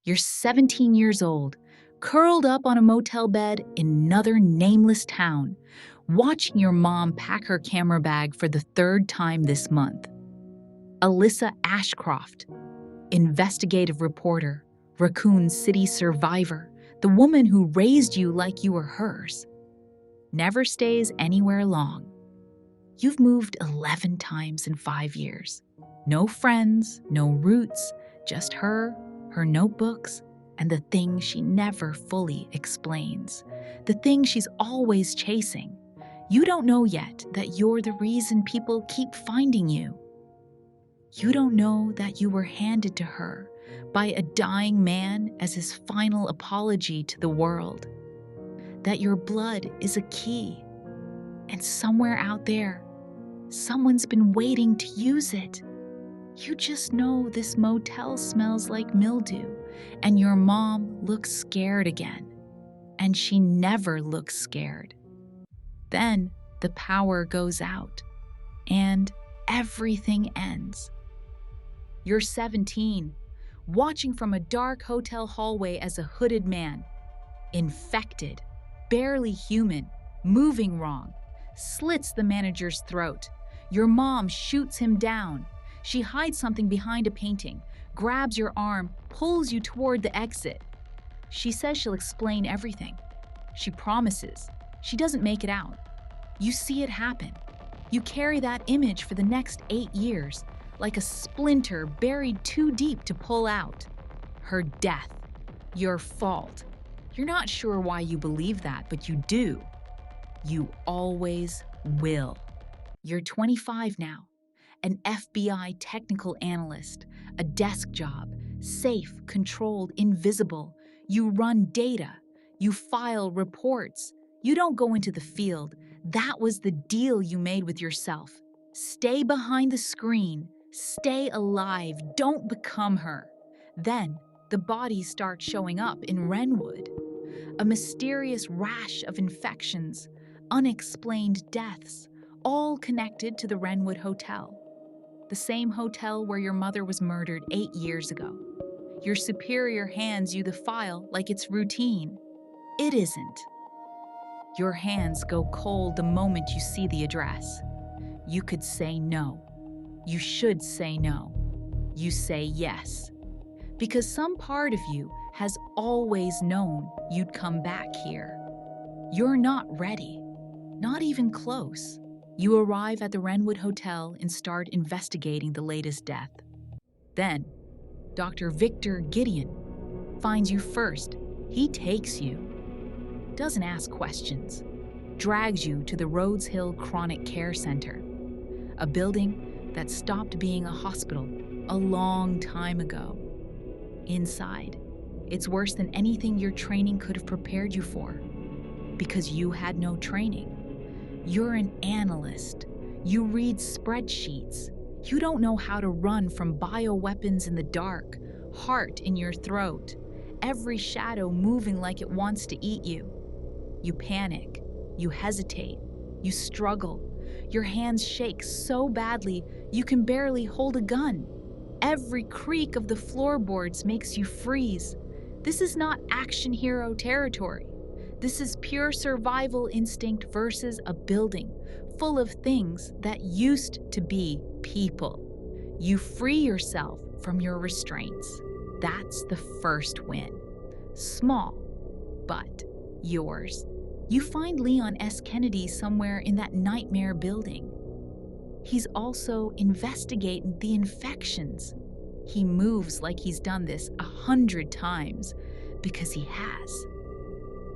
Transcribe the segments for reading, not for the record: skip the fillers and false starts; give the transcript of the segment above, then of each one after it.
You're 17 years old, curled up on a motel bed in another nameless town, watching your mom pack her camera bag for the third time this month. Alyssa Ashcroft, investigative reporter, Raccoon City survivor, the woman who raised you like you were hers, never stays anywhere long. You've moved 11 times in 5 years. No friends, no roots, just her notebooks, and the thing she never fully explains, the thing she's always chasing. You don't know yet that you're the reason people keep finding you. You don't know that you were handed to her by a dying man as his final apology to the world, that your blood is a key, and somewhere out there, someone's been waiting to use it. You just know this motel smells like mildew, and your mom looks scared again, and she never looks scared. Then the power goes out, and everything ends. You're 17, watching from a dark hotel hallway as a hooded man, infected, barely human, moving wrong, slits the manager's throat. Your mom shoots him down. She hides something behind a painting, grabs your arm, pulls you toward the exit. She says she'll explain everything. She promises. She doesn't make it out. You see it happen. You carry that image for the next 8 years, like a splinter buried too deep to pull out. Her death. Your fault. You're not sure why you believe that, but you do. You always will. You're 25 now. An FBI technical analyst, a desk job, safe, controlled, invisible. You run data. You file reports. You don't go into the field. That was the deal you made with yourself. Stay behind the screen. Stay alive. Don't become her. Then the bodies start showing up in Wrenwood. A mysterious rash of infections, unexplained deaths, all connected to the Wrenwood Hotel. The same hotel where your mother was murdered 8 years ago. Your superior hands you the file like it's routine. It isn't. Your hands go cold the moment you see the address. You could say no. You should say no. You say yes. Because some part of you has always known you'd come back here. You're not ready. Not even close. You arrive at the Wrenwood Hotel and start investigating the latest death. Then, Dr. Victor Gideon finds you first. He takes you. Doesn't ask questions. Drags you to the Rhodes Hill Chronic Care Center, a building that stopped being a hospital a long time ago. Inside, it's worse than anything your training could have prepared you for, because you had no training. You're an analyst. You read spreadsheets. You don't know how to run from bioweapons in the dark, heart in your throat, every shadow moving like it wants to eat you. You panic. You hesitate. You struggle. Your hands shake so badly you can barely hold a gun. Every creak of the floorboards makes you freeze. This is not action hero territory. This is pure survival instinct versus a building full of things that used to be people. You free yourself from your restraints. That's the first win. Small, but yours. You find Leon S. Kennedy somewhere in that nightmare building. He's also investigating the infections. He moves like he's done this 100 times because he has.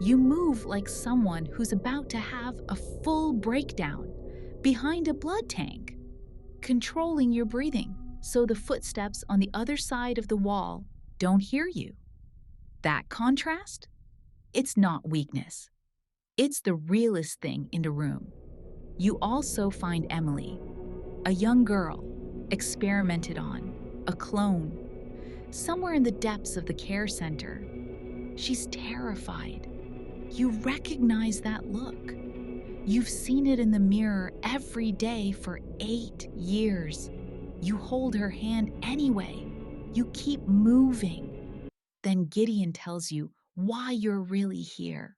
You move like someone who's about to have a full breakdown behind a blood tank, controlling your breathing so the footsteps on the other side of the wall don't hear you. That contrast? It's not weakness. It's the realest thing in the room. You also find Emily, a young girl, experimented on, a clone, somewhere in the depths of the care center. She's terrified. You recognize that look. You've seen it in the mirror every day for 8 years. You hold her hand anyway. You keep moving. Then Gideon tells you why you're really here.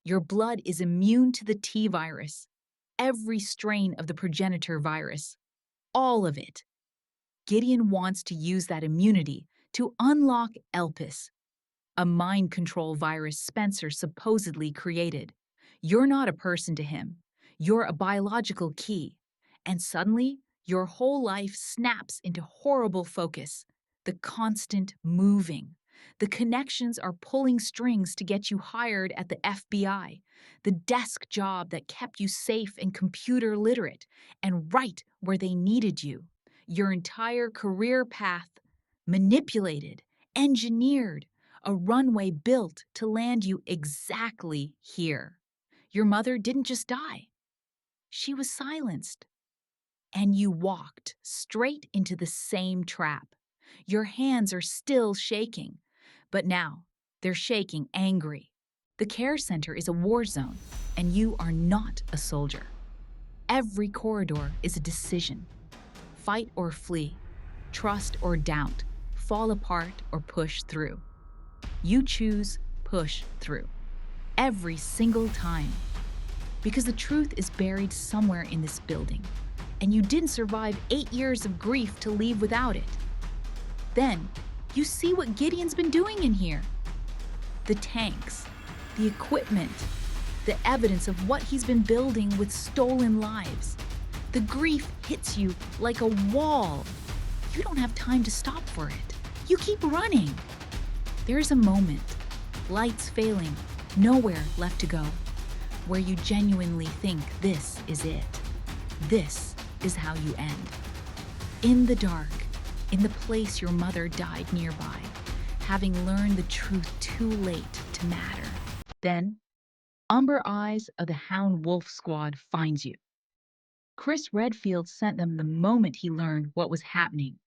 Your blood is immune to the T virus, every strain of the progenitor virus, all of it. Gideon wants to use that immunity to unlock Elpis, a mind control virus Spencer supposedly created. You're not a person to him. You're a biological key. And suddenly, your whole life snaps into horrible focus. The constant moving. The connections are pulling strings to get you hired at the FBI. The desk job that kept you safe and computer literate, and right where they needed you. Your entire career path manipulated, engineered, a runway built to land you exactly here. Your mother didn't just die, she was silenced. And you walked straight into the same trap. Your hands are still shaking, but now they're shaking angry. The care center is a war zone, and you are not a soldier. Every corridor is a decision. Fight or flee, trust or doubt, fall apart or push through. You choose push through every single time. Because the truth is buried somewhere in this building, and you didn't survive 8 years of grief to leave without it. Then, you see what Gideon's been doing in here. The tanks, the equipment, the evidence of what he's been building with stolen lives. The grief hits you like a wall. You don't have time to stop for it. You keep running. There's a moment, lights failing, nowhere left to go, where you genuinely think this is it. This is how you end. In the dark, in the place your mother died nearby, having learned the truth too late to matter. Then, Umber Eyes of the Hound Wolf Squad finds you. Chris Redfield sent them the moment he learned what was happening.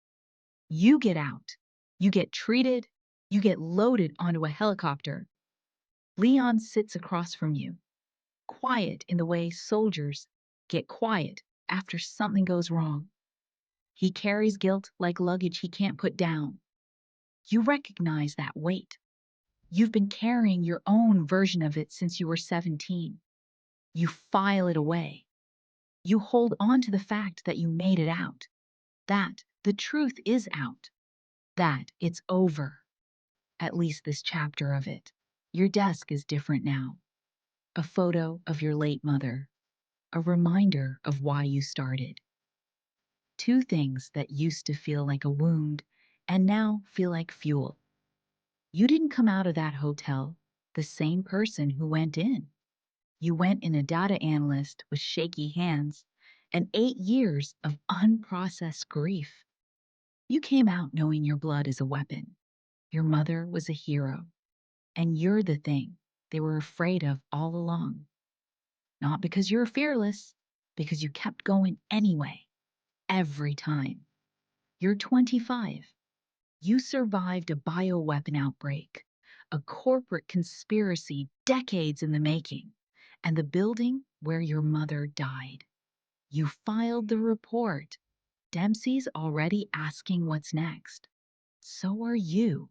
You get out. You get treated. You get loaded onto a helicopter. Leon sits across from you, quiet in the way soldiers get quiet after something goes wrong. He carries guilt like luggage he can't put down. You recognize that weight. You've been carrying your own version of it since you were 17. You file it away. You hold on to the fact that you made it out, that the truth is out, that it's over. At least this chapter of it. Your desk is different now. A photo of your late mother, a reminder of why you started. Two things that used to feel like a wound and now feel like fuel. You didn't come out of that hotel the same person who went in. You went in a data analyst with shaky hands and 8 years of unprocessed grief. You came out knowing your blood is a weapon. Your mother was a hero, and you're the thing they were afraid of all along. Not because you're fearless, because you kept going anyway, every time. You're 25. You survived a bioweapon outbreak, a corporate conspiracy decades in the making, and the building where your mother died. You filed the report. Dempsey's already asking what's next. So are you.